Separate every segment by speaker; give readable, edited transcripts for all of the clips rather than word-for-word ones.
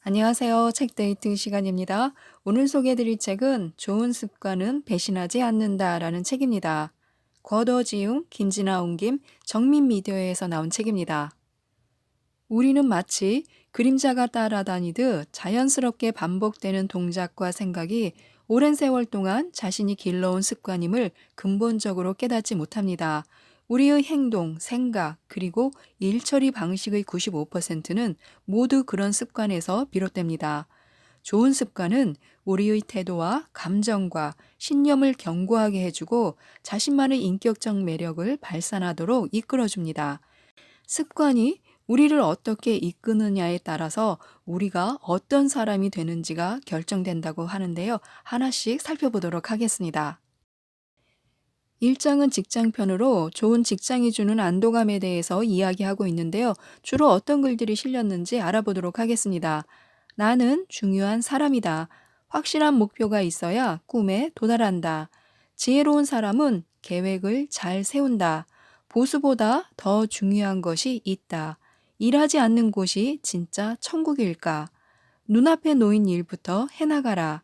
Speaker 1: 안녕하세요. 책데이트 시간입니다. 오늘 소개해드릴 책은 좋은 습관은 배신하지 않는다라는 책입니다. 걷어지웅, 김진아 옮김, 정민미디어에서 나온 책입니다. 우리는 마치 그림자가 따라다니듯 자연스럽게 반복되는 동작과 생각이 오랜 세월 동안 자신이 길러온 습관임을 근본적으로 깨닫지 못합니다. 우리의 행동, 생각, 그리고 일처리 방식의 95%는 모두 그런 습관에서 비롯됩니다. 좋은 습관은 우리의 태도와 감정과 신념을 견고하게 해주고 자신만의 인격적 매력을 발산하도록 이끌어줍니다. 습관이 우리를 어떻게 이끄느냐에 따라서 우리가 어떤 사람이 되는지가 결정된다고 하는데요. 하나씩 살펴보도록 하겠습니다. 1장은 직장편으로 좋은 직장이 주는 안도감에 대해서 이야기하고 있는데요. 주로 어떤 글들이 실렸는지 알아보도록 하겠습니다. 나는 중요한 사람이다. 확실한 목표가 있어야 꿈에 도달한다. 지혜로운 사람은 계획을 잘 세운다. 보수보다 더 중요한 것이 있다. 일하지 않는 곳이 진짜 천국일까? 눈앞에 놓인 일부터 해나가라.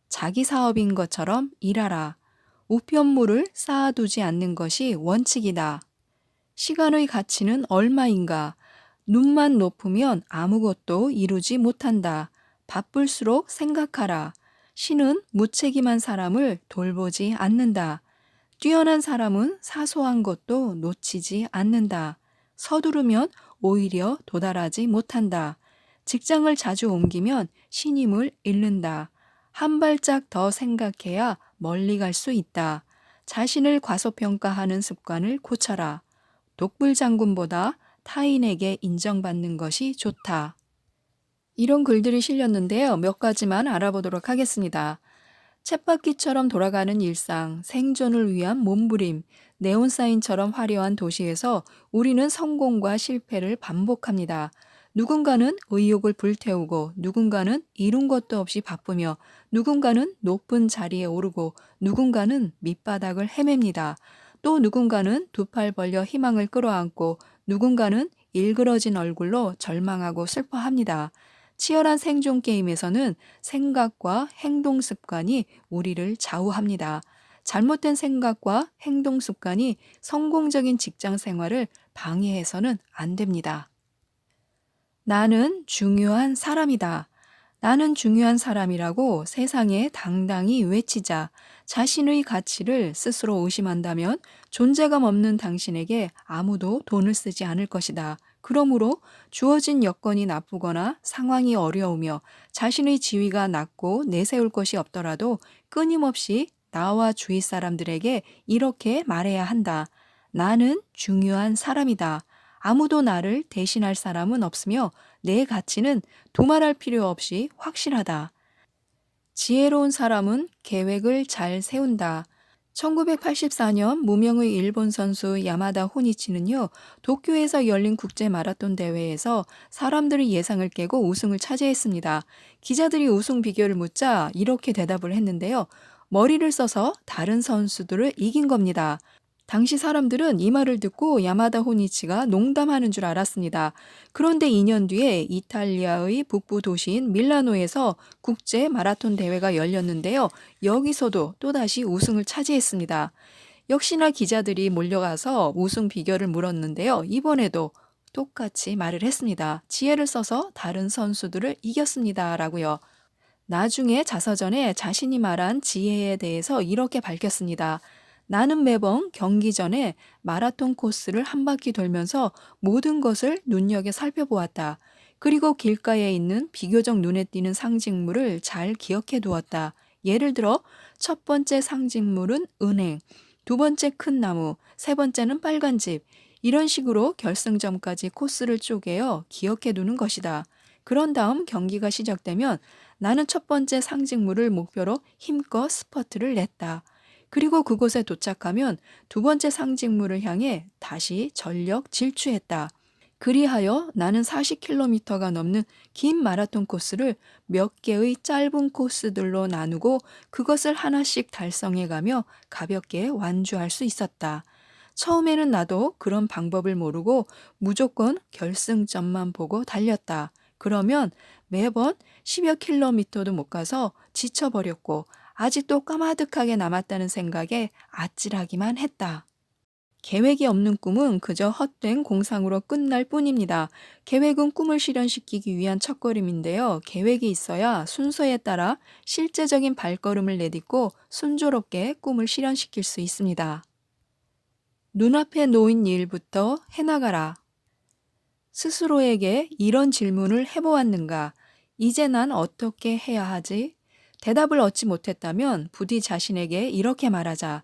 Speaker 1: 자기 사업인 것처럼 일하라. 우편물을 쌓아두지 않는 것이 원칙이다. 시간의 가치는 얼마인가? 눈만 높으면 아무것도 이루지 못한다. 바쁠수록 생각하라. 신은 무책임한 사람을 돌보지 않는다. 뛰어난 사람은 사소한 것도 놓치지 않는다. 서두르면 오히려 도달하지 못한다. 직장을 자주 옮기면 신임을 잃는다. 한 발짝 더 생각해야 멀리 갈 수 있다. 자신을 과소평가하는 습관을 고쳐라. 독불장군보다 타인에게 인정받는 것이 좋다. 이런 글들이 실렸는데요. 몇 가지만 알아보도록 하겠습니다. 쳇바퀴처럼 돌아가는 일상, 생존을 위한 몸부림, 네온사인처럼 화려한 도시에서 우리는 성공과 실패를 반복합니다. 누군가는 의욕을 불태우고 누군가는 이룬 것도 없이 바쁘며 누군가는 높은 자리에 오르고 누군가는 밑바닥을 헤맵니다. 또 누군가는 두 팔 벌려 희망을 끌어안고 누군가는 일그러진 얼굴로 절망하고 슬퍼합니다. 치열한 생존 게임에서는 생각과 행동 습관이 우리를 좌우합니다. 잘못된 생각과 행동 습관이 성공적인 직장 생활을 방해해서는 안 됩니다. 나는 중요한 사람이다. 나는 중요한 사람이라고 세상에 당당히 외치자. 자신의 가치를 스스로 의심한다면 존재감 없는 당신에게 아무도 돈을 쓰지 않을 것이다. 그러므로 주어진 여건이 나쁘거나 상황이 어려우며 자신의 지위가 낮고 내세울 것이 없더라도 끊임없이 나와 주위 사람들에게 이렇게 말해야 한다. 나는 중요한 사람이다. 아무도 나를 대신할 사람은 없으며 내 가치는 두말할 필요 없이 확실하다. 지혜로운 사람은 계획을 잘 세운다. 1984년 무명의 일본 선수 야마다 호니치는요, 도쿄에서 열린 국제 마라톤 대회에서 사람들의 예상을 깨고 우승을 차지했습니다. 기자들이 우승 비결을 묻자 이렇게 대답을 했는데요. 머리를 써서 다른 선수들을 이긴 겁니다. 당시 사람들은 이 말을 듣고 야마다 호니치가 농담하는 줄 알았습니다. 그런데 2년 뒤에 이탈리아의 북부 도시인 밀라노에서 국제 마라톤 대회가 열렸는데요. 여기서도 또다시 우승을 차지했습니다. 역시나 기자들이 몰려가서 우승 비결을 물었는데요. 이번에도 똑같이 말을 했습니다. 지혜를 써서 다른 선수들을 이겼습니다. 라고요. 나중에 자서전에 자신이 말한 지혜에 대해서 이렇게 밝혔습니다. 나는 매번 경기 전에 마라톤 코스를 한 바퀴 돌면서 모든 것을 눈여겨 살펴보았다. 그리고 길가에 있는 비교적 눈에 띄는 상징물을 잘 기억해 두었다. 예를 들어 첫 번째 상징물은 은행, 두 번째 큰 나무, 세 번째는 빨간 집. 이런 식으로 결승점까지 코스를 쪼개어 기억해 두는 것이다. 그런 다음 경기가 시작되면 나는 첫 번째 상징물을 목표로 힘껏 스퍼트를 냈다. 그리고 그곳에 도착하면 두 번째 상징물을 향해 다시 전력 질주했다. 그리하여 나는 40km가 넘는 긴 마라톤 코스를 몇 개의 짧은 코스들로 나누고 그것을 하나씩 달성해가며 가볍게 완주할 수 있었다. 처음에는 나도 그런 방법을 모르고 무조건 결승점만 보고 달렸다. 그러면 매번 10여 킬로미터도 못 가서 지쳐버렸고 아직도 까마득하게 남았다는 생각에 아찔하기만 했다. 계획이 없는 꿈은 그저 헛된 공상으로 끝날 뿐입니다. 계획은 꿈을 실현시키기 위한 첫걸음인데요. 계획이 있어야 순서에 따라 실제적인 발걸음을 내딛고 순조롭게 꿈을 실현시킬 수 있습니다. 눈앞에 놓인 일부터 해나가라. 스스로에게 이런 질문을 해보았는가? 이제 난 어떻게 해야 하지? 대답을 얻지 못했다면 부디 자신에게 이렇게 말하자.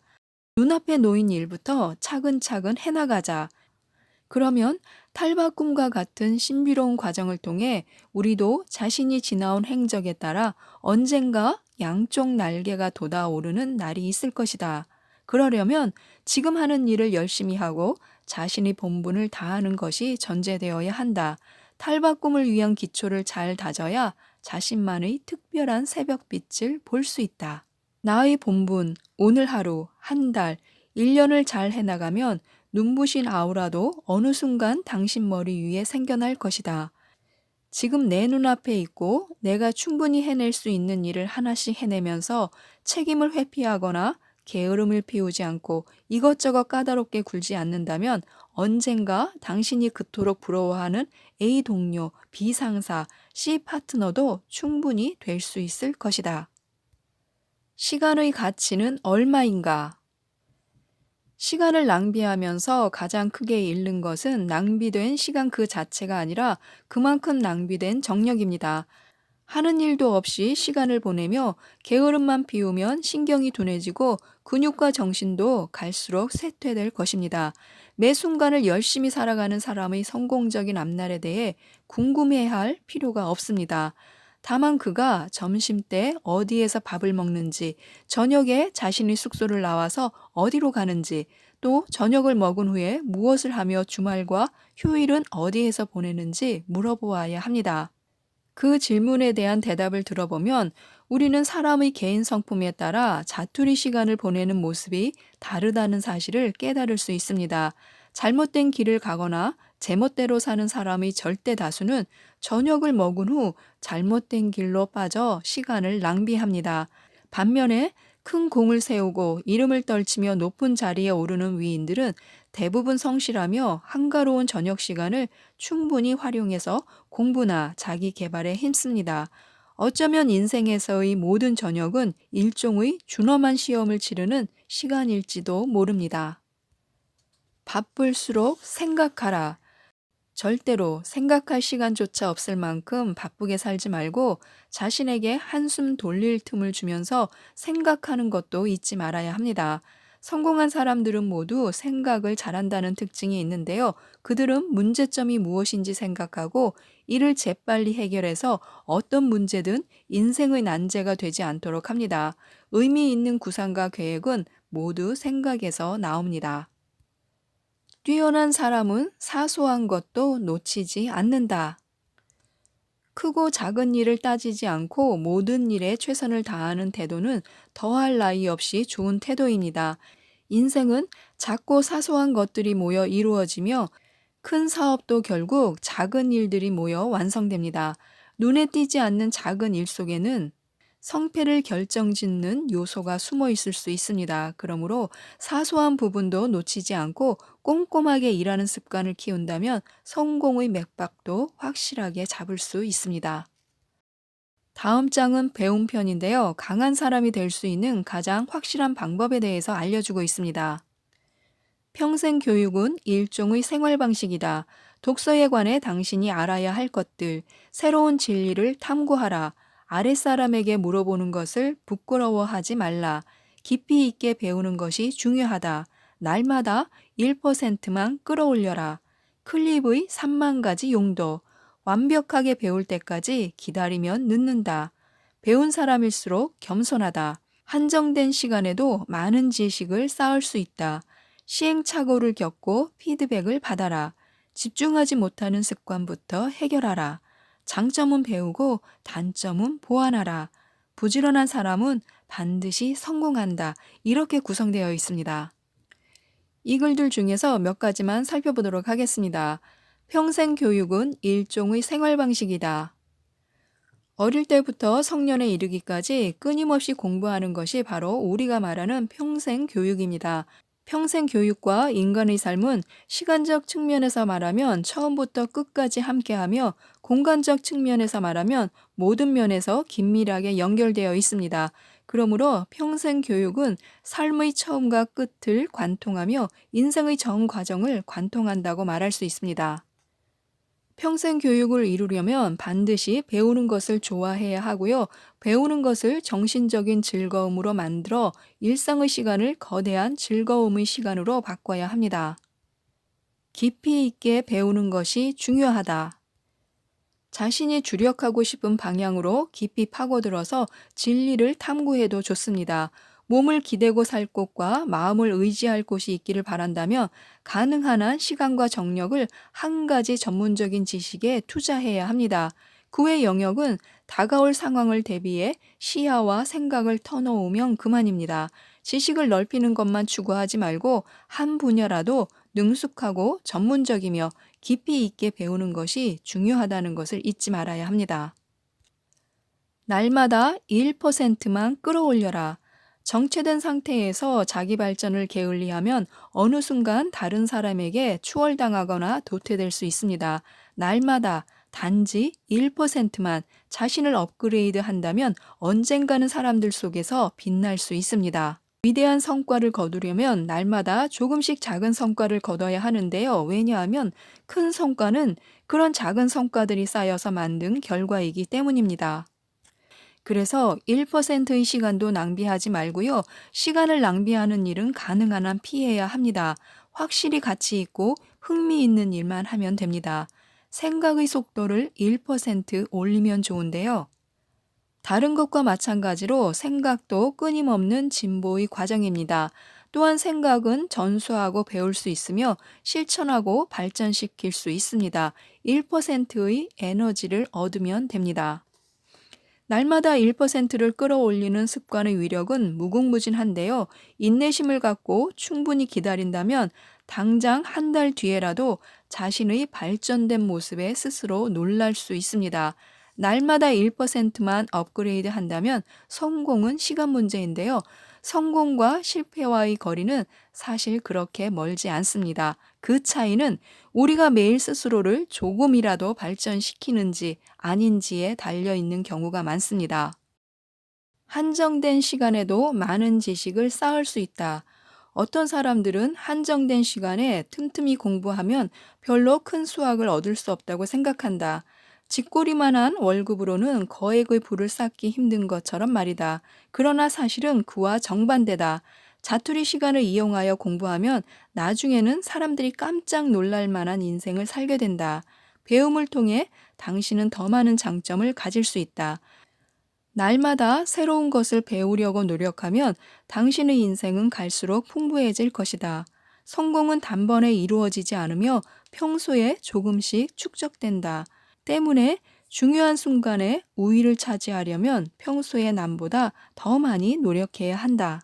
Speaker 1: 눈앞에 놓인 일부터 차근차근 해나가자. 그러면 탈바꿈과 같은 신비로운 과정을 통해 우리도 자신이 지나온 행적에 따라 언젠가 양쪽 날개가 돋아오르는 날이 있을 것이다. 그러려면 지금 하는 일을 열심히 하고 자신의 본분을 다하는 것이 전제되어야 한다. 탈바꿈을 위한 기초를 잘 다져야 자신만의 특별한 새벽빛을 볼 수 있다. 나의 본분, 오늘 하루, 한 달, 1년을 잘 해나가면 눈부신 아우라도 어느 순간 당신 머리 위에 생겨날 것이다. 지금 내 눈앞에 있고 내가 충분히 해낼 수 있는 일을 하나씩 해내면서 책임을 회피하거나 게으름을 피우지 않고 이것저것 까다롭게 굴지 않는다면 언젠가 당신이 그토록 부러워하는 A 동료, B 상사, C 파트너도 충분히 될 수 있을 것이다. 시간의 가치는 얼마인가? 시간을 낭비하면서 가장 크게 잃는 것은 낭비된 시간 그 자체가 아니라 그만큼 낭비된 정력입니다. 하는 일도 없이 시간을 보내며 게으름만 피우면 신경이 둔해지고 근육과 정신도 갈수록 쇠퇴될 것입니다. 매 순간을 열심히 살아가는 사람의 성공적인 앞날에 대해 궁금해할 필요가 없습니다. 다만 그가 점심때 어디에서 밥을 먹는지, 저녁에 자신의 숙소를 나와서 어디로 가는지, 또 저녁을 먹은 후에 무엇을 하며 주말과 휴일은 어디에서 보내는지 물어보아야 합니다. 그 질문에 대한 대답을 들어보면 우리는 사람의 개인 성품에 따라 자투리 시간을 보내는 모습이 다르다는 사실을 깨달을 수 있습니다. 잘못된 길을 가거나 제멋대로 사는 사람의 절대 다수는 저녁을 먹은 후 잘못된 길로 빠져 시간을 낭비합니다. 반면에 큰 공을 세우고 이름을 떨치며 높은 자리에 오르는 위인들은 대부분 성실하며 한가로운 저녁 시간을 충분히 활용해서 공부나 자기 개발에 힘씁니다. 어쩌면 인생에서의 모든 저녁은 일종의 준엄한 시험을 치르는 시간일지도 모릅니다. 바쁠수록 생각하라. 절대로 생각할 시간조차 없을 만큼 바쁘게 살지 말고 자신에게 한숨 돌릴 틈을 주면서 생각하는 것도 잊지 말아야 합니다. 성공한 사람들은 모두 생각을 잘한다는 특징이 있는데요. 그들은 문제점이 무엇인지 생각하고 이를 재빨리 해결해서 어떤 문제든 인생의 난제가 되지 않도록 합니다. 의미 있는 구상과 계획은 모두 생각에서 나옵니다. 뛰어난 사람은 사소한 것도 놓치지 않는다. 크고 작은 일을 따지지 않고 모든 일에 최선을 다하는 태도는 더할 나위 없이 좋은 태도입니다. 인생은 작고 사소한 것들이 모여 이루어지며 큰 사업도 결국 작은 일들이 모여 완성됩니다. 눈에 띄지 않는 작은 일 속에는 성패를 결정짓는 요소가 숨어 있을 수 있습니다. 그러므로 사소한 부분도 놓치지 않고 꼼꼼하게 일하는 습관을 키운다면 성공의 맥박도 확실하게 잡을 수 있습니다. 다음 장은 배움 편인데요. 강한 사람이 될 수 있는 가장 확실한 방법에 대해서 알려주고 있습니다. 평생 교육은 일종의 생활 방식이다. 독서에 관해 당신이 알아야 할 것들, 새로운 진리를 탐구하라. 아랫사람에게 물어보는 것을 부끄러워하지 말라. 깊이 있게 배우는 것이 중요하다. 날마다 1%만 끌어올려라. 클립의 3만 가지 용도. 완벽하게 배울 때까지 기다리면 늦는다. 배운 사람일수록 겸손하다. 한정된 시간에도 많은 지식을 쌓을 수 있다. 시행착오를 겪고 피드백을 받아라. 집중하지 못하는 습관부터 해결하라. 장점은 배우고 단점은 보완하라. 부지런한 사람은 반드시 성공한다. 이렇게 구성되어 있습니다. 이 글들 중에서 몇 가지만 살펴보도록 하겠습니다. 평생 교육은 일종의 생활 방식이다. 어릴 때부터 성년에 이르기까지 끊임없이 공부하는 것이 바로 우리가 말하는 평생 교육입니다. 평생 교육과 인간의 삶은 시간적 측면에서 말하면 처음부터 끝까지 함께하며 공간적 측면에서 말하면 모든 면에서 긴밀하게 연결되어 있습니다. 그러므로 평생 교육은 삶의 처음과 끝을 관통하며 인생의 전 과정을 관통한다고 말할 수 있습니다. 평생 교육을 이루려면 반드시 배우는 것을 좋아해야 하고요. 배우는 것을 정신적인 즐거움으로 만들어 일상의 시간을 거대한 즐거움의 시간으로 바꿔야 합니다. 깊이 있게 배우는 것이 중요하다. 자신이 주력하고 싶은 방향으로 깊이 파고들어서 진리를 탐구해도 좋습니다. 몸을 기대고 살 곳과 마음을 의지할 곳이 있기를 바란다면 가능한 한 시간과 정력을 한 가지 전문적인 지식에 투자해야 합니다. 그 외 영역은 다가올 상황을 대비해 시야와 생각을 터놓으면 그만입니다. 지식을 넓히는 것만 추구하지 말고 한 분야라도 능숙하고 전문적이며 깊이 있게 배우는 것이 중요하다는 것을 잊지 말아야 합니다. 날마다 1%만 끌어올려라. 정체된 상태에서 자기 발전을 게을리하면 어느 순간 다른 사람에게 추월당하거나 도태될 수 있습니다. 날마다 단지 1%만 자신을 업그레이드 한다면 언젠가는 사람들 속에서 빛날 수 있습니다. 위대한 성과를 거두려면 날마다 조금씩 작은 성과를 거둬야 하는데요. 왜냐하면 큰 성과는 그런 작은 성과들이 쌓여서 만든 결과이기 때문입니다. 그래서 1%의 시간도 낭비하지 말고요. 시간을 낭비하는 일은 가능한 한 피해야 합니다. 확실히 가치 있고 흥미 있는 일만 하면 됩니다. 생각의 속도를 1% 올리면 좋은데요. 다른 것과 마찬가지로 생각도 끊임없는 진보의 과정입니다. 또한 생각은 전수하고 배울 수 있으며 실천하고 발전시킬 수 있습니다. 1%의 에너지를 얻으면 됩니다. 날마다 1%를 끌어올리는 습관의 위력은 무궁무진한데요. 인내심을 갖고 충분히 기다린다면 당장 한 달 뒤에라도 자신의 발전된 모습에 스스로 놀랄 수 있습니다. 날마다 1%만 업그레이드 한다면 성공은 시간 문제인데요. 성공과 실패와의 거리는 사실 그렇게 멀지 않습니다. 그 차이는 우리가 매일 스스로를 조금이라도 발전시키는지 아닌지에 달려 있는 경우가 많습니다. 한정된 시간에도 많은 지식을 쌓을 수 있다. 어떤 사람들은 한정된 시간에 틈틈이 공부하면 별로 큰 수확을 얻을 수 없다고 생각한다. 쥐꼬리만한 월급으로는 거액의 부를 쌓기 힘든 것처럼 말이다. 그러나 사실은 그와 정반대다. 자투리 시간을 이용하여 공부하면 나중에는 사람들이 깜짝 놀랄 만한 인생을 살게 된다. 배움을 통해 당신은 더 많은 장점을 가질 수 있다. 날마다 새로운 것을 배우려고 노력하면 당신의 인생은 갈수록 풍부해질 것이다. 성공은 단번에 이루어지지 않으며 평소에 조금씩 축적된다. 때문에 중요한 순간에 우위를 차지하려면 평소의 남보다 더 많이 노력해야 한다.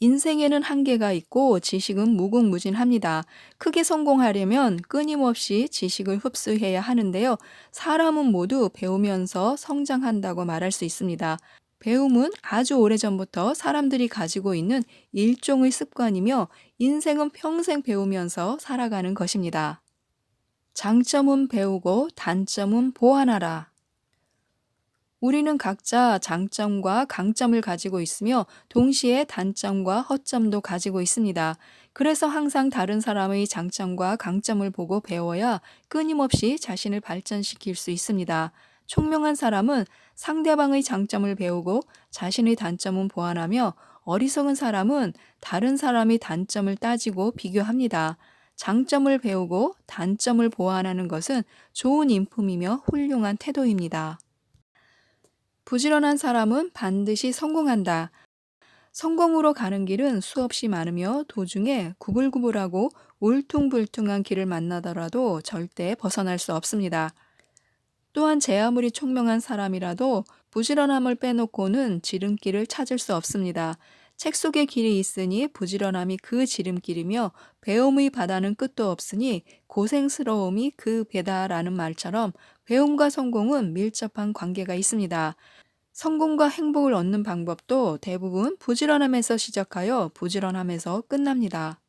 Speaker 1: 인생에는 한계가 있고 지식은 무궁무진합니다. 크게 성공하려면 끊임없이 지식을 흡수해야 하는데요. 사람은 모두 배우면서 성장한다고 말할 수 있습니다. 배움은 아주 오래전부터 사람들이 가지고 있는 일종의 습관이며 인생은 평생 배우면서 살아가는 것입니다. 장점은 배우고 단점은 보완하라. 우리는 각자 장점과 강점을 가지고 있으며 동시에 단점과 허점도 가지고 있습니다. 그래서 항상 다른 사람의 장점과 강점을 보고 배워야 끊임없이 자신을 발전시킬 수 있습니다. 총명한 사람은 상대방의 장점을 배우고 자신의 단점은 보완하며 어리석은 사람은 다른 사람의 단점을 따지고 비교합니다. 장점을 배우고 단점을 보완하는 것은 좋은 인품이며 훌륭한 태도입니다. 부지런한 사람은 반드시 성공한다. 성공으로 가는 길은 수없이 많으며 도중에 구불구불하고 울퉁불퉁한 길을 만나더라도 절대 벗어날 수 없습니다. 또한 제 아무리 총명한 사람이라도 부지런함을 빼놓고는 지름길을 찾을 수 없습니다. 책 속에 길이 있으니 부지런함이 그 지름길이며 배움의 바다는 끝도 없으니 고생스러움이 그 배다라는 말처럼 배움과 성공은 밀접한 관계가 있습니다. 성공과 행복을 얻는 방법도 대부분 부지런함에서 시작하여 부지런함에서 끝납니다.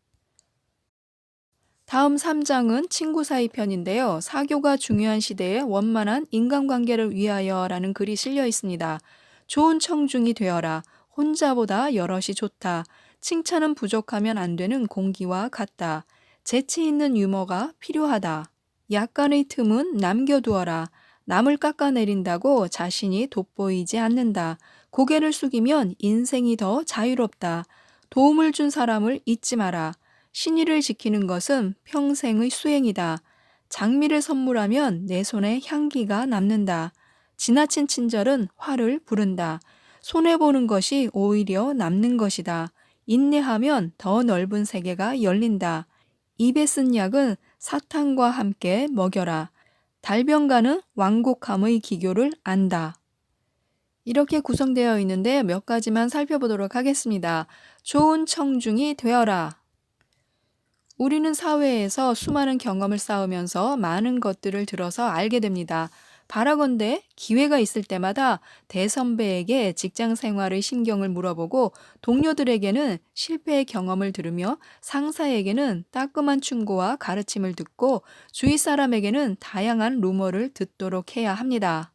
Speaker 1: 다음 3장은 친구 사이 편인데요. 사교가 중요한 시대에 원만한 인간관계를 위하여라는 글이 실려 있습니다. 좋은 청중이 되어라. 혼자보다 여럿이 좋다. 칭찬은 부족하면 안 되는 공기와 같다. 재치 있는 유머가 필요하다. 약간의 틈은 남겨두어라. 남을 깎아내린다고 자신이 돋보이지 않는다. 고개를 숙이면 인생이 더 자유롭다. 도움을 준 사람을 잊지 마라. 신의를 지키는 것은 평생의 수행이다. 장미를 선물하면 내 손에 향기가 남는다. 지나친 친절은 화를 부른다. 손해보는 것이 오히려 남는 것이다. 인내하면 더 넓은 세계가 열린다. 입에 쓴 약은 사탕과 함께 먹여라. 달변가는 완곡함의 기교를 안다. 이렇게 구성되어 있는데 몇 가지만 살펴보도록 하겠습니다. 좋은 청중이 되어라. 우리는 사회에서 수많은 경험을 쌓으면서 많은 것들을 들어서 알게 됩니다. 바라건대 기회가 있을 때마다 대선배에게 직장 생활의 심경을 물어보고 동료들에게는 실패의 경험을 들으며 상사에게는 따끔한 충고와 가르침을 듣고 주위 사람에게는 다양한 루머를 듣도록 해야 합니다.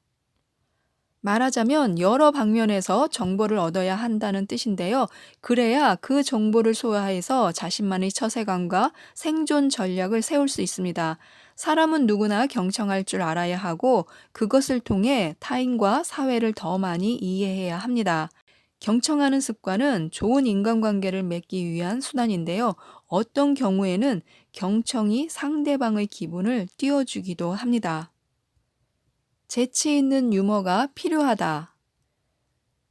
Speaker 1: 말하자면 여러 방면에서 정보를 얻어야 한다는 뜻인데요. 그래야 그 정보를 소화해서 자신만의 처세관과 생존 전략을 세울 수 있습니다. 사람은 누구나 경청할 줄 알아야 하고 그것을 통해 타인과 사회를 더 많이 이해해야 합니다. 경청하는 습관은 좋은 인간관계를 맺기 위한 수단인데요. 어떤 경우에는 경청이 상대방의 기분을 띄워주기도 합니다. 재치 있는 유머가 필요하다.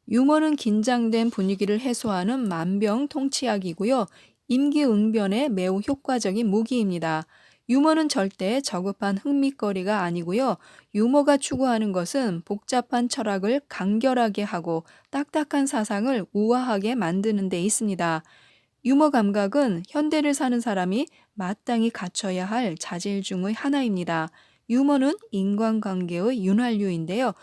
Speaker 1: 유머는 긴장된 분위기를 해소하는 만병통치약이고요. 임기응변에 매우 효과적인 무기입니다. 유머는 절대 저급한 흥미거리가 아니고요. 유머가 추구하는 것은 복잡한 철학을 간결하게 하고 딱딱한 사상을 우아하게 만드는 데 있습니다. 유머 감각은 현대를 사는 사람이 마땅히 갖춰야 할 자질 중의 하나입니다. 유머는 인간관계의 윤활유인데요.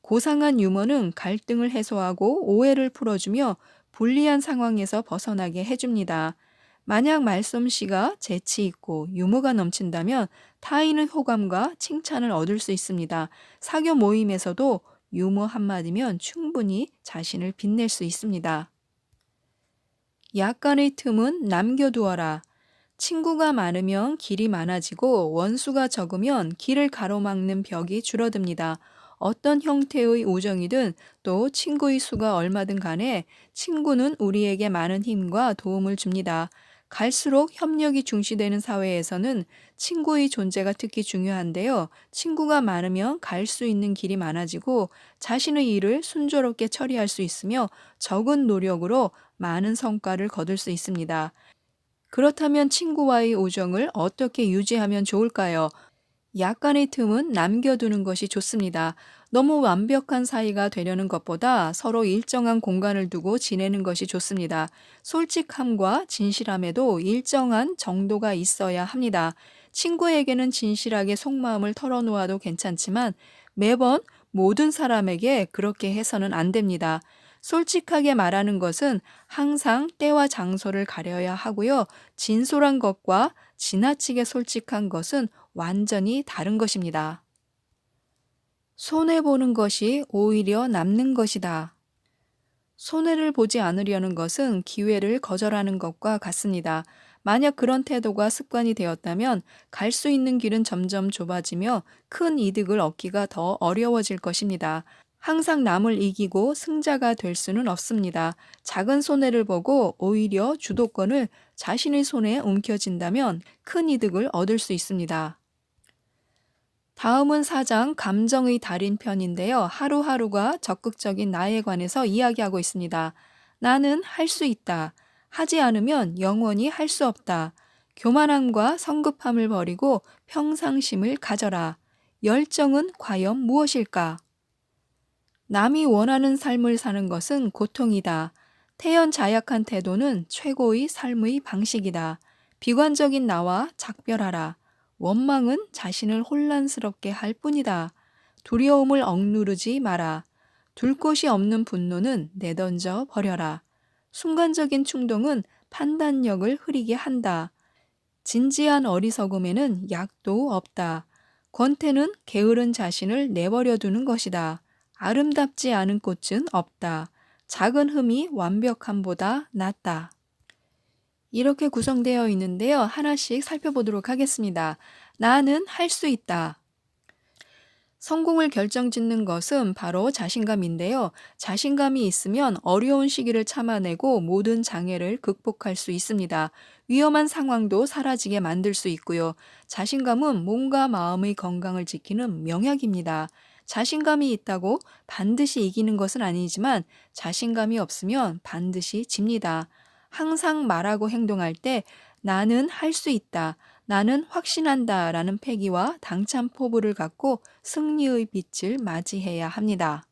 Speaker 1: 고상한 유머는 갈등을 해소하고 오해를 풀어주며 불리한 상황에서 벗어나게 해줍니다. 만약 말솜씨가 재치 있고 유머가 넘친다면 타인의 호감과 칭찬을 얻을 수 있습니다. 사교 모임에서도 유머 한마디면 충분히 자신을 빛낼 수 있습니다. 약간의 틈은 남겨두어라. 친구가 많으면 길이 많아지고 원수가 적으면 길을 가로막는 벽이 줄어듭니다. 어떤 형태의 우정이든 또 친구의 수가 얼마든 간에 친구는 우리에게 많은 힘과 도움을 줍니다. 갈수록 협력이 중시되는 사회에서는 친구의 존재가 특히 중요한데요. 친구가 많으면 갈 수 있는 길이 많아지고 자신의 일을 순조롭게 처리할 수 있으며 적은 노력으로 많은 성과를 거둘 수 있습니다. 그렇다면 친구와의 우정을 어떻게 유지하면 좋을까요? 약간의 틈은 남겨두는 것이 좋습니다. 너무 완벽한 사이가 되려는 것보다 서로 일정한 공간을 두고 지내는 것이 좋습니다. 솔직함과 진실함에도 일정한 정도가 있어야 합니다. 친구에게는 진실하게 속마음을 털어놓아도 괜찮지만 매번 모든 사람에게 그렇게 해서는 안 됩니다. 솔직하게 말하는 것은 항상 때와 장소를 가려야 하고요. 진솔한 것과 지나치게 솔직한 것은 완전히 다른 것입니다. 손해보는 것이 오히려 남는 것이다. 손해를 보지 않으려는 것은 기회를 거절하는 것과 같습니다. 만약 그런 태도가 습관이 되었다면 갈 수 있는 길은 점점 좁아지며 큰 이득을 얻기가 더 어려워질 것입니다. 항상 남을 이기고 승자가 될 수는 없습니다. 작은 손해를 보고 오히려 주도권을 자신의 손에 움켜쥔다면 큰 이득을 얻을 수 있습니다. 다음은 4장 감정의 달인 편인데요. 하루하루가 적극적인 나에 관해서 이야기하고 있습니다. 나는 할 수 있다. 하지 않으면 영원히 할 수 없다. 교만함과 성급함을 버리고 평상심을 가져라. 열정은 과연 무엇일까? 남이 원하는 삶을 사는 것은 고통이다. 태연자약한 태도는 최고의 삶의 방식이다. 비관적인 나와 작별하라. 원망은 자신을 혼란스럽게 할 뿐이다. 두려움을 억누르지 마라. 둘 곳이 없는 분노는 내던져 버려라. 순간적인 충동은 판단력을 흐리게 한다. 진지한 어리석음에는 약도 없다. 권태는 게으른 자신을 내버려 두는 것이다. 아름답지 않은 꽃은 없다. 작은 흠이 완벽함보다 낫다. 이렇게 구성되어 있는데요. 하나씩 살펴보도록 하겠습니다. 나는 할 수 있다. 성공을 결정짓는 것은 바로 자신감인데요. 자신감이 있으면 어려운 시기를 참아내고 모든 장애를 극복할 수 있습니다. 위험한 상황도 사라지게 만들 수 있고요. 자신감은 몸과 마음의 건강을 지키는 명약입니다. 자신감이 있다고 반드시 이기는 것은 아니지만 자신감이 없으면 반드시 집니다. 항상 말하고 행동할 때 나는 할 수 있다. 나는 확신한다 라는 패기와 당찬 포부를 갖고 승리의 빛을 맞이해야 합니다.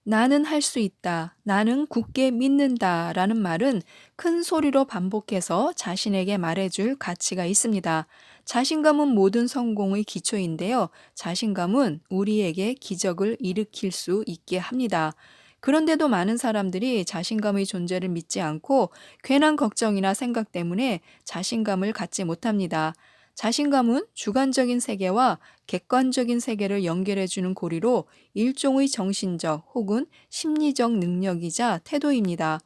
Speaker 1: 나는 할 수 있다. 나는 굳게 믿는다 라는 말은 큰 소리로 반복해서 자신에게 말해줄 가치가 있습니다. 자신감은 모든 성공의 기초인데요. 자신감은 우리에게 기적을 일으킬 수 있게 합니다. 그런데도 많은 사람들이 자신감의 존재를 믿지 않고 괜한 걱정이나 생각 때문에 자신감을 갖지 못합니다. 자신감은 주관적인 세계와 객관적인 세계를 연결해주는 고리로 일종의 정신적 혹은 심리적 능력이자 태도입니다.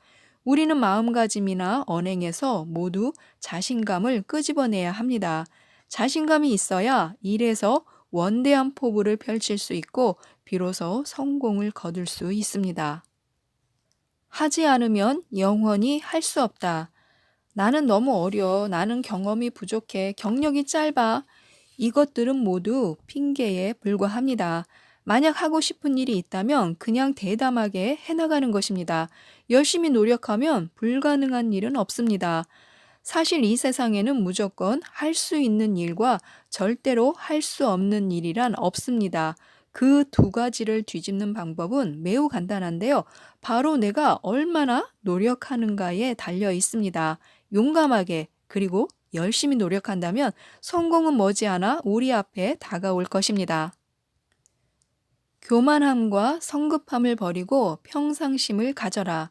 Speaker 1: 우리는 마음가짐이나 언행에서 모두 자신감을 끄집어내야 합니다. 자신감이 있어야 일에서 원대한 포부를 펼칠 수 있고 비로소 성공을 거둘 수 있습니다. 하지 않으면 영원히 할 수 없다. 나는 너무 어려. 나는 경험이 부족해. 경력이 짧아. 이것들은 모두 핑계에 불과합니다. 만약 하고 싶은 일이 있다면 그냥 대담하게 해나가는 것입니다. 열심히 노력하면 불가능한 일은 없습니다. 사실 이 세상에는 무조건 할 수 있는 일과 절대로 할 수 없는 일이란 없습니다. 그 두 가지를 뒤집는 방법은 매우 간단한데요. 바로 내가 얼마나 노력하는가에 달려 있습니다. 용감하게 그리고 열심히 노력한다면 성공은 머지않아 우리 앞에 다가올 것입니다. 교만함과 성급함을 버리고 평상심을 가져라.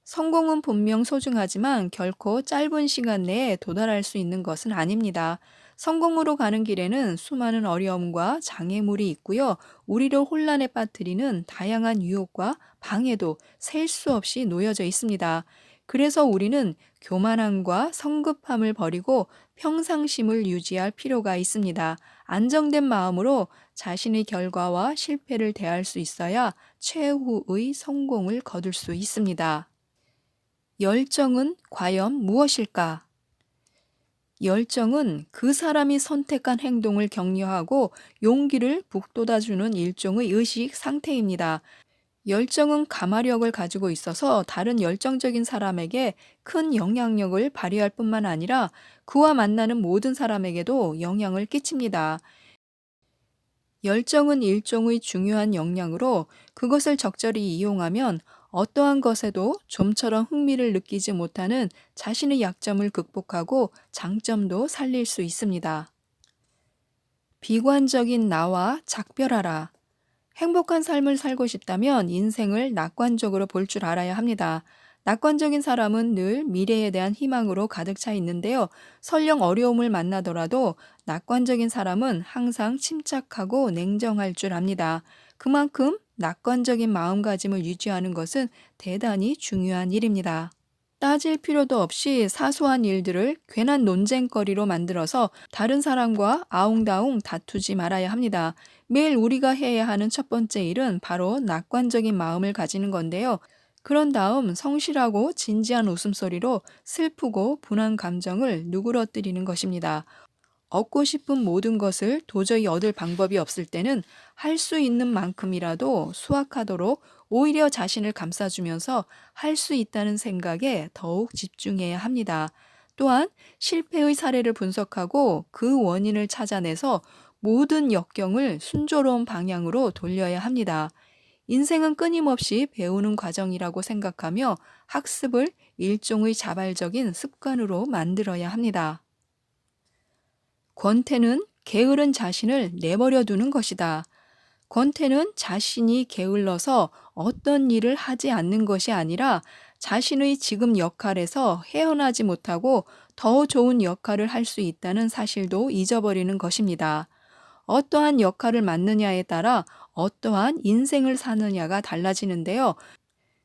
Speaker 1: 성공은 분명 소중하지만 결코 짧은 시간 내에 도달할 수 있는 것은 아닙니다. 성공으로 가는 길에는 수많은 어려움과 장애물이 있고요. 우리를 혼란에 빠뜨리는 다양한 유혹과 방해도 셀 수 없이 놓여져 있습니다. 그래서 우리는 교만함과 성급함을 버리고 평상심을 유지할 필요가 있습니다. 안정된 마음으로 자신의 결과와 실패를 대할 수 있어야 최후의 성공을 거둘 수 있습니다. 열정은 과연 무엇일까? 열정은 그 사람이 선택한 행동을 격려하고 용기를 북돋아주는 일종의 의식 상태입니다. 열정은 감화력을 가지고 있어서 다른 열정적인 사람에게 큰 영향력을 발휘할 뿐만 아니라 그와 만나는 모든 사람에게도 영향을 끼칩니다. 열정은 일종의 중요한 역량으로 그것을 적절히 이용하면 어떠한 것에도 좀처럼 흥미를 느끼지 못하는 자신의 약점을 극복하고 장점도 살릴 수 있습니다. 비관적인 나와 작별하라. 행복한 삶을 살고 싶다면 인생을 낙관적으로 볼 줄 알아야 합니다. 낙관적인 사람은 늘 미래에 대한 희망으로 가득 차 있는데요. 설령 어려움을 만나더라도 낙관적인 사람은 항상 침착하고 냉정할 줄 압니다. 그만큼 낙관적인 마음가짐을 유지하는 것은 대단히 중요한 일입니다. 따질 필요도 없이 사소한 일들을 괜한 논쟁거리로 만들어서 다른 사람과 아웅다웅 다투지 말아야 합니다. 매일 우리가 해야 하는 첫 번째 일은 바로 낙관적인 마음을 가지는 건데요. 그런 다음 성실하고 진지한 웃음소리로 슬프고 분한 감정을 누그러뜨리는 것입니다. 얻고 싶은 모든 것을 도저히 얻을 방법이 없을 때는 할 수 있는 만큼이라도 수확하도록 오히려 자신을 감싸주면서 할 수 있다는 생각에 더욱 집중해야 합니다. 또한 실패의 사례를 분석하고 그 원인을 찾아내서 모든 역경을 순조로운 방향으로 돌려야 합니다. 인생은 끊임없이 배우는 과정이라고 생각하며 학습을 일종의 자발적인 습관으로 만들어야 합니다. 권태는 게으른 자신을 내버려 두는 것이다. 권태는 자신이 게을러서 어떤 일을 하지 않는 것이 아니라 자신의 지금 역할에서 헤어나지 못하고 더 좋은 역할을 할 수 있다는 사실도 잊어버리는 것입니다. 어떠한 역할을 맡느냐에 따라 어떠한 인생을 사느냐가 달라지는데요.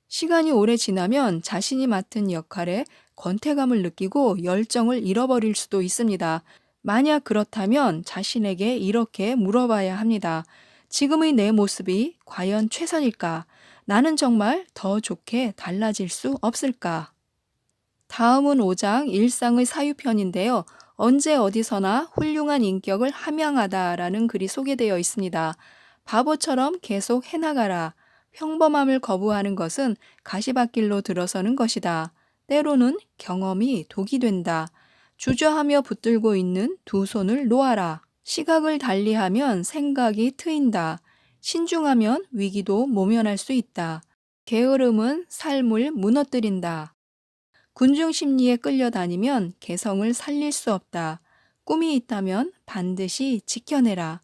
Speaker 1: 시간이 오래 지나면 자신이 맡은 역할에 권태감을 느끼고 열정을 잃어버릴 수도 있습니다. 만약 그렇다면 자신에게 이렇게 물어봐야 합니다. 지금의 내 모습이 과연 최선일까? 나는 정말 더 좋게 달라질 수 없을까? 다음은 5장 일상의 사유편인데요. 언제 어디서나 훌륭한 인격을 함양하다라는 글이 소개되어 있습니다. 바보처럼 계속 해나가라. 평범함을 거부하는 것은 가시밭길로 들어서는 것이다. 때로는 경험이 독이 된다. 주저하며 붙들고 있는 두 손을 놓아라. 시각을 달리하면 생각이 트인다. 신중하면 위기도 모면할 수 있다. 게으름은 삶을 무너뜨린다. 군중 심리에 끌려다니면 개성을 살릴 수 없다. 꿈이 있다면 반드시 지켜내라.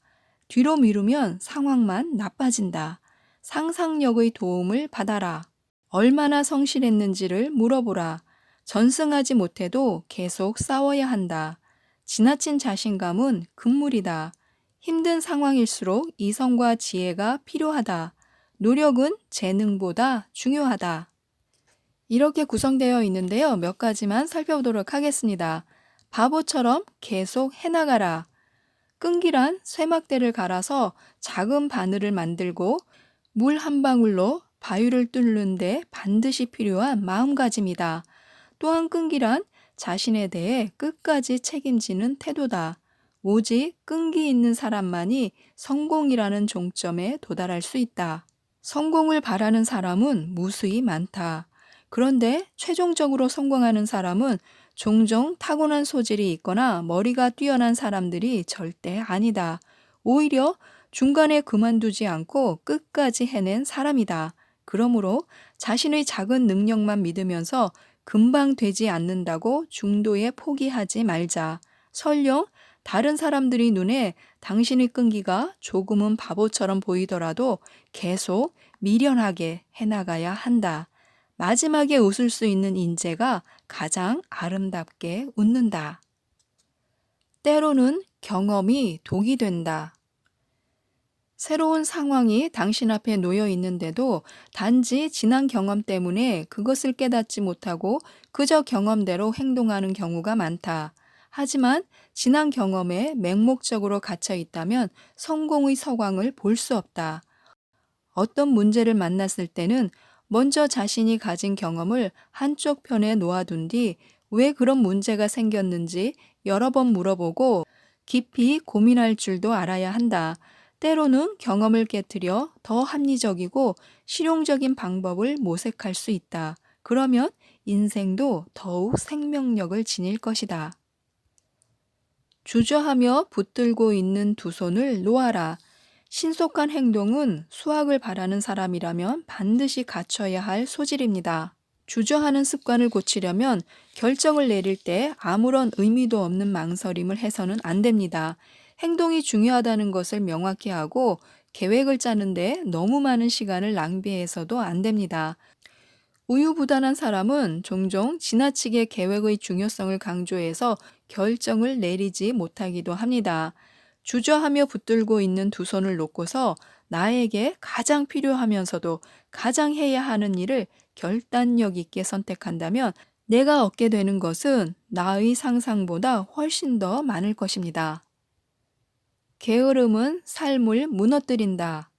Speaker 1: 뒤로 미루면 상황만 나빠진다. 상상력의 도움을 받아라. 얼마나 성실했는지를 물어보라. 전승하지 못해도 계속 싸워야 한다. 지나친 자신감은 금물이다. 힘든 상황일수록 이성과 지혜가 필요하다. 노력은 재능보다 중요하다. 이렇게 구성되어 있는데요. 몇 가지만 살펴보도록 하겠습니다. 바보처럼 계속 해나가라. 끈기란 쇠막대를 갈아서 작은 바늘을 만들고 물 한 방울로 바위를 뚫는데 반드시 필요한 마음가짐이다. 또한 끈기란 자신에 대해 끝까지 책임지는 태도다. 오직 끈기 있는 사람만이 성공이라는 종점에 도달할 수 있다. 성공을 바라는 사람은 무수히 많다. 그런데 최종적으로 성공하는 사람은 종종 타고난 소질이 있거나 머리가 뛰어난 사람들이 절대 아니다. 오히려 중간에 그만두지 않고 끝까지 해낸 사람이다. 그러므로 자신의 작은 능력만 믿으면서 금방 되지 않는다고 중도에 포기하지 말자. 설령 다른 사람들이 눈에 당신의 끈기가 조금은 바보처럼 보이더라도 계속 미련하게 해나가야 한다. 마지막에 웃을 수 있는 인재가 가장 아름답게 웃는다. 때로는 경험이 독이 된다. 새로운 상황이 당신 앞에 놓여 있는데도 단지 지난 경험 때문에 그것을 깨닫지 못하고 그저 경험대로 행동하는 경우가 많다. 하지만 지난 경험에 맹목적으로 갇혀 있다면 성공의 서광을 볼 수 없다. 어떤 문제를 만났을 때는 먼저 자신이 가진 경험을 한쪽 편에 놓아둔 뒤 왜 그런 문제가 생겼는지 여러 번 물어보고 깊이 고민할 줄도 알아야 한다. 때로는 경험을 깨트려 더 합리적이고 실용적인 방법을 모색할 수 있다. 그러면 인생도 더욱 생명력을 지닐 것이다. 주저하며 붙들고 있는 두 손을 놓아라. 신속한 행동은 수확을 바라는 사람이라면 반드시 갖춰야 할 소질입니다. 주저하는 습관을 고치려면 결정을 내릴 때 아무런 의미도 없는 망설임을 해서는 안 됩니다. 행동이 중요하다는 것을 명확히 하고 계획을 짜는데 너무 많은 시간을 낭비해서도 안 됩니다. 우유부단한 사람은 종종 지나치게 계획의 중요성을 강조해서 결정을 내리지 못하기도 합니다. 주저하며 붙들고 있는 두 손을 놓고서 나에게 가장 필요하면서도 가장 해야 하는 일을 결단력 있게 선택한다면 내가 얻게 되는 것은 나의 상상보다 훨씬 더 많을 것입니다. 게으름은 삶을 무너뜨린다.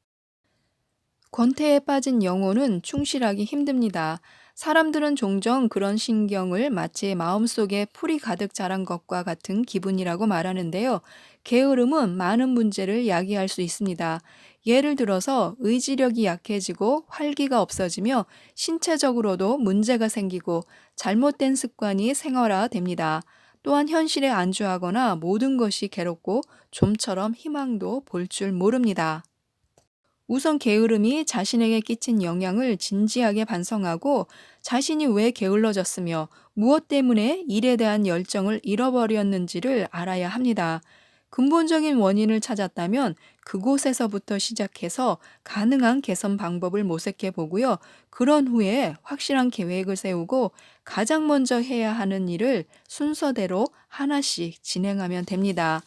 Speaker 1: 권태에 빠진 영혼은 충실하기 힘듭니다. 사람들은 종종 그런 신경을 마치 마음속에 풀이 가득 자란 것과 같은 기분이라고 말하는데요. 게으름은 많은 문제를 야기할 수 있습니다. 예를 들어서 의지력이 약해지고 활기가 없어지며 신체적으로도 문제가 생기고 잘못된 습관이 생활화됩니다. 또한 현실에 안주하거나 모든 것이 괴롭고 좀처럼 희망도 볼 줄 모릅니다. 우선 게으름이 자신에게 끼친 영향을 진지하게 반성하고 자신이 왜 게을러졌으며 무엇 때문에 일에 대한 열정을 잃어버렸는지를 알아야 합니다. 근본적인 원인을 찾았다면 그곳에서부터 시작해서 가능한 개선 방법을 모색해 보고요. 그런 후에 확실한 계획을 세우고 가장 먼저 해야 하는 일을 순서대로 하나씩 진행하면 됩니다.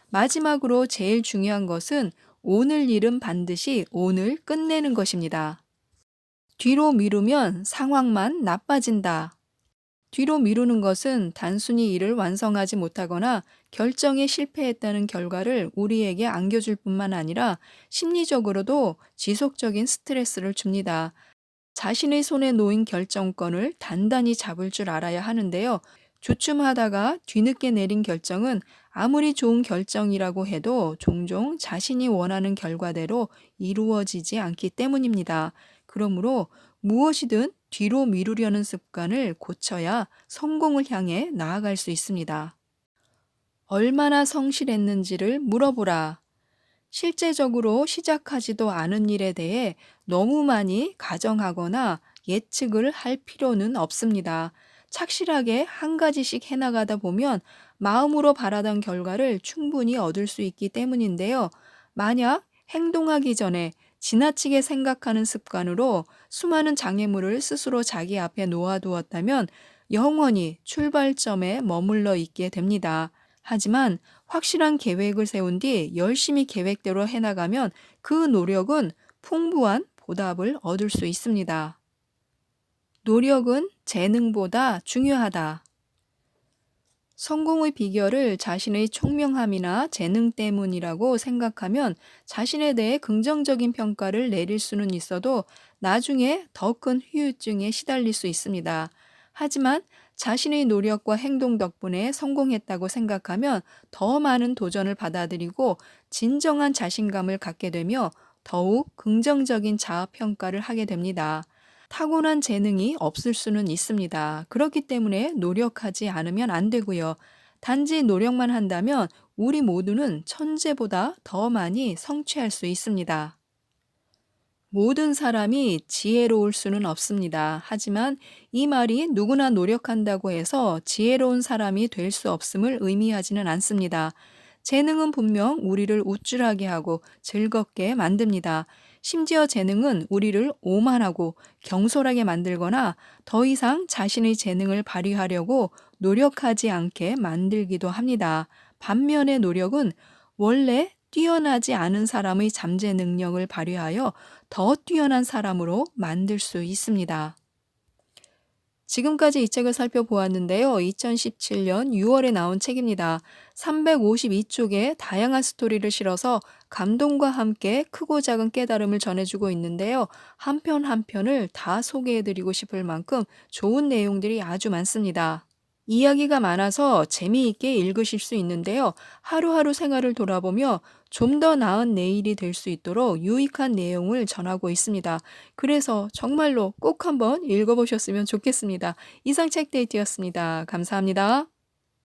Speaker 1: 마지막으로 제일 중요한 것은 오늘 일은 반드시 오늘 끝내는 것입니다. 뒤로 미루면 상황만 나빠진다. 뒤로 미루는 것은 단순히 일을 완성하지 못하거나 결정에 실패했다는 결과를 우리에게 안겨줄 뿐만 아니라 심리적으로도 지속적인 스트레스를 줍니다. 자신의 손에 놓인 결정권을 단단히 잡을 줄 알아야 하는데요. 주춤하다가 뒤늦게 내린 결정은 아무리 좋은 결정이라고 해도 종종 자신이 원하는 결과대로 이루어지지 않기 때문입니다. 그러므로 무엇이든 뒤로 미루려는 습관을 고쳐야 성공을 향해 나아갈 수 있습니다. 얼마나 성실했는지를 물어보라. 실제적으로 시작하지도 않은 일에 대해 너무 많이 가정하거나 예측을 할 필요는 없습니다. 착실하게 한 가지씩 해나가다 보면 마음으로 바라던 결과를 충분히 얻을 수 있기 때문인데요. 만약 행동하기 전에 지나치게 생각하는 습관으로 수많은 장애물을 스스로 자기 앞에 놓아두었다면 영원히 출발점에 머물러 있게 됩니다. 하지만 확실한 계획을 세운 뒤 열심히 계획대로 해나가면 그 노력은 풍부한 보답을 얻을 수 있습니다. 노력은 재능보다 중요하다. 성공의 비결을 자신의 총명함이나 재능 때문이라고 생각하면 자신에 대해 긍정적인 평가를 내릴 수는 있어도 나중에 더 큰 후유증에 시달릴 수 있습니다. 하지만 자신의 노력과 행동 덕분에 성공했다고 생각하면 더 많은 도전을 받아들이고 진정한 자신감을 갖게 되며 더욱 긍정적인 자아 평가를 하게 됩니다. 타고난 재능이 없을 수는 있습니다. 그렇기 때문에 노력하지 않으면 안 되고요. 단지 노력만 한다면 우리 모두는 천재보다 더 많이 성취할 수 있습니다. 모든 사람이 지혜로울 수는 없습니다. 하지만 이 말이 누구나 노력한다고 해서 지혜로운 사람이 될 수 없음을 의미하지는 않습니다. 재능은 분명 우리를 우쭐하게 하고 즐겁게 만듭니다. 심지어 재능은 우리를 오만하고 경솔하게 만들거나 더 이상 자신의 재능을 발휘하려고 노력하지 않게 만들기도 합니다. 반면에 노력은 원래 뛰어나지 않은 사람의 잠재 능력을 발휘하여 더 뛰어난 사람으로 만들 수 있습니다. 지금까지 이 책을 살펴보았는데요. 2017년 6월에 나온 책입니다. 352쪽에 다양한 스토리를 실어서 감동과 함께 크고 작은 깨달음을 전해주고 있는데요. 한 편 한 편을 다 소개해드리고 싶을 만큼 좋은 내용들이 아주 많습니다. 이야기가 많아서 재미있게 읽으실 수 있는데요. 하루하루 생활을 돌아보며 좀 더 나은 내일이 될 수 있도록 유익한 내용을 전하고 있습니다. 그래서 정말로 꼭 한번 읽어보셨으면 좋겠습니다. 이상 책데이트였습니다. 감사합니다.